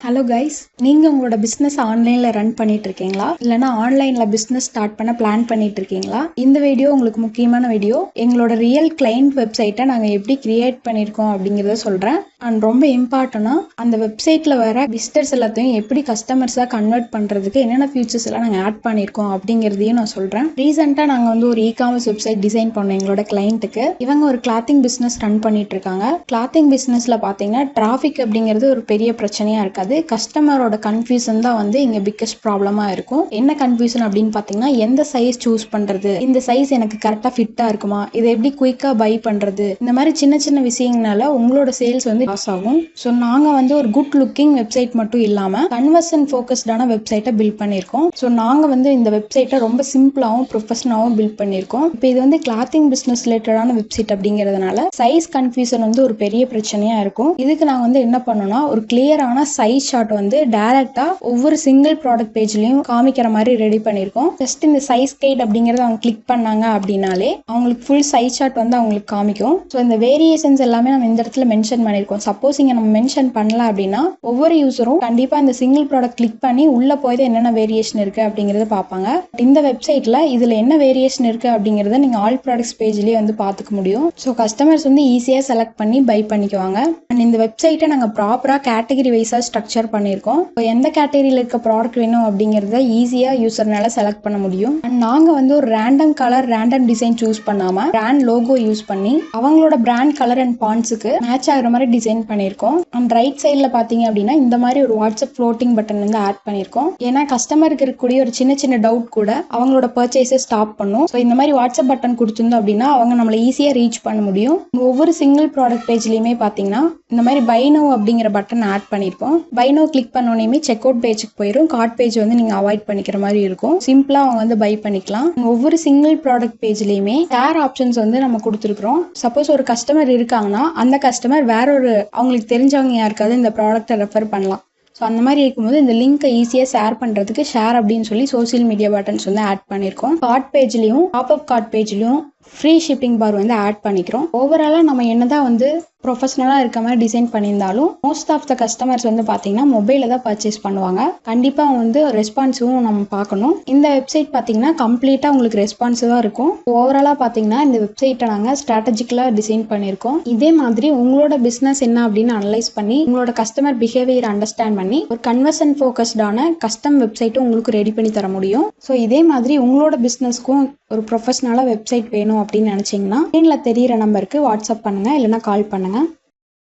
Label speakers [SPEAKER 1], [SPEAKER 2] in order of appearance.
[SPEAKER 1] Hello guys, நீங்கள் உங்களோட business ஆன்லைனில் ரன் பண்ணிட்டு இருக்கீங்களா? இல்லைனா ஆன்லைனில் பிஸ்னஸ் ஸ்டார்ட் பண்ண பிளான் பண்ணிட்டு இருக்கீங்களா? இந்த வீடியோ உங்களுக்கு முக்கியமான வீடியோ. எங்களோட ரியல் கிளைண்ட் வெப்சைட்டை நாங்கள் எப்படி கிரியேட் பண்ணியிருக்கோம் அப்படிங்கிறத சொல்கிறேன். அண்ட் ரொம்ப இம்பார்ட்டனாக அந்த வெப்சைட்டில் வர விசிட்டர்ஸ் எல்லாத்தையும் எப்படி கஸ்டமர்ஸாக கன்வெர்ட் பண்ணுறதுக்கு என்னென்ன ஃபியூச்சர்ஸ் எல்லாம் நாங்கள் ஆட் பண்ணியிருக்கோம் அப்படிங்கிறதையும் நான் சொல்கிறேன். ரீசெண்டாக நாங்கள் ஒரு இ-காமர்ஸ் வெப்சைட் டிசைன் பண்ணோம் எங்களோட கிளைண்ட்டுக்கு. இவங்க ஒரு கிளாத்திங் பிஸ்னஸ் ரன் பண்ணிட்டு இருக்காங்க. கிளாத்திங் பிஸ்னஸில் பார்த்தீங்கன்னா டிராஃபிக் அப்படிங்கிறது ஒரு பெரிய பிரச்சனையாக இருக்காது. கஸ்டமரோட கன்ஃபியூஷன் தான் இங்க பிக்கஸ்ட் ப்ராப்ளமா இருக்கும். என்ன கன்ஃபியூஷன் அப்படின்னு பாத்தீங்கன்னா, எந்த சைஸ் சூஸ் பண்றது, இந்த சைஸ் எனக்கு கரெக்டா ஃபிட்டா இருக்குமா, இதை எப்படி குயிக்கா பை பண்றது, இந்த மாதிரி சின்ன சின்ன விஷயங்களால உங்களோட சேல்ஸ் லாஸ் ஆகும். ஸோ நாங்க ஒரு குட் லுக்கிங் வெப்சைட் மட்டும் இல்லாம கன்வர்ஷன் ஃபோக்கஸ்டான வெப்சைட்டை பில்ட் பண்ணியிருக்கோம். ஸோ நாங்க இந்த வெப்சைட்டை ரொம்ப சிம்பிளாகவும் ப்ரொஃபஷனலாகவும் பில்ட் பண்ணியிருக்கோம். இப்போ இது கிளாத்திங் பிசினஸ் ரிலேட்டடான வெப்சைட் அப்படிங்கிறதுனால சைஸ் கன்ஃபியூஷன் ஒரு பெரிய பிரச்சனையா இருக்கும். இதுக்கு நாங்க என்ன பண்ணோம்னா, ஒரு கிளியரான சைஸ் ஷார்ட் டைரக்டா ஒவ்வொரு சிங்கிள் ப்ராடக்ட் பேஜ்லயும் காமிக்கிற மாதிரி ரெடி பண்ணிருக்கோம். ஜஸ்ட் இந்த சைஸ் கைட் அப்படிங்கறத அவங்க கிளிக் பண்ணாங்க அப்படின்னாலே அவங்களுக்கு ஃபுல் சைஸ் சார்ட் அவங்களுக்கு காமிக்கும். ஸோ இந்த வேரியேஷன்ஸ் எல்லாமே நம்ம இந்த இடத்துல மென்ஷன் பண்ணிருக்கோம். சப்போஸ் இங்க நம்ம மென்ஷன் பண்ணல அப்படின்னா ஒவ்வொரு யூசரும் கண்டிப்பா இந்த சிங்கிள் ப்ராடக்ட் கிளிக் பண்ணி உள்ள போய் என்னென்ன வேரியேஷன் இருக்கு அப்படிங்கறத பார்ப்பாங்க. இந்த வெப்சைட்ல இதுல என்ன வேரியேஷன் இருக்கு அப்படிங்கறத நீங்க ஆல் ப்ராடக்ட்ஸ் பேஜ்லயே பார்த்துக்க முடியும். ஸோ கஸ்டமர்ஸ் ஈஸியா செலக்ட் பண்ணி பை பண்ணிக்குவாங்க. அண்ட் இந்த வெப்சைட்டை நாங்க ப்ராப்பரா கேட்டகரி வைஸா ஸ்ட்ரக்சர் பண்ணியிருக்கோம். எந்த கேட்டகரியில் இருக்க ப்ராடக்ட் வேணும் அப்படிங்கிறத ஈஸியா யூசர்னால செலக்ட் பண்ண முடியும். அண்ட் நாங்க ஒரு random colour random design choose பண்ணாம பிராண்ட் லோகோ யூஸ் பண்ணி அவங்களோட பிராண்ட் கலர் அண்ட் பாண்ட்ஸுக்கு மேட்ச் ஆகிற மாதிரி டிசைன் பண்ணியிருக்கோம். அண்ட் ரைட் சைடில் பார்த்தீங்க அப்படின்னா இந்த மாதிரி ஒரு வாட்ஸ்அப் ஃப்ளோட்டிங் பட்டன் ஆட் பண்ணியிருக்கோம். ஏன்னா கஸ்டமருக்கு இருக்கக்கூடிய ஒரு சின்ன சின்ன டவுட் கூட அவங்களோட பர்ச்சேஸை ஸ்டாப் பண்ணும். ஸோ இந்த மாதிரி வாட்ஸ்அப் பட்டன் கொடுத்துருந்தோம் அப்படின்னா அவங்க நம்மளை ஈஸியாக ரீச் பண்ண முடியும். ஒவ்வொரு சிங்கிள் ப்ராடக்ட் பேஜ்லையுமே பார்த்தீங்கன்னா இந்த மாதிரி பை நவ் அப்படிங்கிற பட்டன் ஆட் பண்ணியிருப்போம். பை நவ் கிளிக் பண்ணோன்னே செக் அவுட் பேஜுக்கு போயிடும். கார்ட் பேஜ் நீங்க அவாய்ட் பண்ணிக்கிற மாதிரி இருக்கும். சிம்பிளா அவங்க பை பண்ணிக்கலாம். ஒவ்வொரு சிங்கிள் ப்ராடக்ட் பேஜ்லயுமே ஷேர் ஆப்ஷன்ஸ் நம்ம கொடுத்துருக்கோம். சப்போஸ் ஒரு கஸ்டமர் இருக்காங்கன்னா அந்த கஸ்டமர் வேற ஒரு அவங்களுக்கு தெரிஞ்சவங்க யாருக்காவது இந்த ப்ராடக்ட்டை ரெஃபர் பண்ணலாம். ஸோ அந்த மாதிரி இருக்கும்போது இந்த லிங்கை ஈஸியாக ஷேர் பண்ணுறதுக்கு ஷேர் அப்படின்னு சொல்லி சோசியல் மீடியா பட்டன்ஸ் ஆட் பண்ணியிருக்கோம். கார்ட் பேஜ்லையும் பாப்அப் கார்ட் பேஜ்லையும் ஃப்ரீ ஷிப்பிங் பார் ஆட் பண்ணிக்கிறோம். ஓவராலாக நம்ம என்னதான் ப்ரொஃபஷனலாக இருக்க மாதிரி டிசைன் பண்ணியிருந்தாலும் மோஸ்ட் ஆஃப் த கஸ்டமர்ஸ் பார்த்தீங்கன்னா மொபைலில் தான் பர்ச்சேஸ் பண்ணுவாங்க. கண்டிப்பாக ரெஸ்பான்சிவும் நம்ம பார்க்கணும். இந்த வெப்சைட் பார்த்தீங்கன்னா கம்ப்ளீட்டாக உங்களுக்கு ரெஸ்பான்சிவாக இருக்கும். ஓவராலாக பார்த்தீங்கன்னா இந்த வெப்சைட்டை நாங்கள் ஸ்ட்ராட்டஜிக்கலாக டிசைன் பண்ணியிருக்கோம். இதே மாதிரி உங்களோட பிஸ்னஸ் என்ன அப்படின்னு அனலைஸ் பண்ணி உங்களோட கஸ்டமர் பிஹேவியர் அண்டர்ஸ்டாண்ட் பண்ணி ஒரு கன்வர்ஷன் ஃபோக்கஸ்டான கஸ்டம் வெப்சைட்டும் உங்களுக்கு ரெடி பண்ணி தர முடியும். ஸோ இதே மாதிரி உங்களோட பிஸ்னஸ்க்கும் ஒரு ப்ரொஃபஷனலாக வெப்சைட் வேணும் அப்படின்னு நினச்சிங்கன்னா ஸ்க்ரீனில் தெரியிற நம்பருக்கு வாட்ஸ்அப் பண்ணுங்கள், இல்லைனா கால் பண்ணுங்கள்.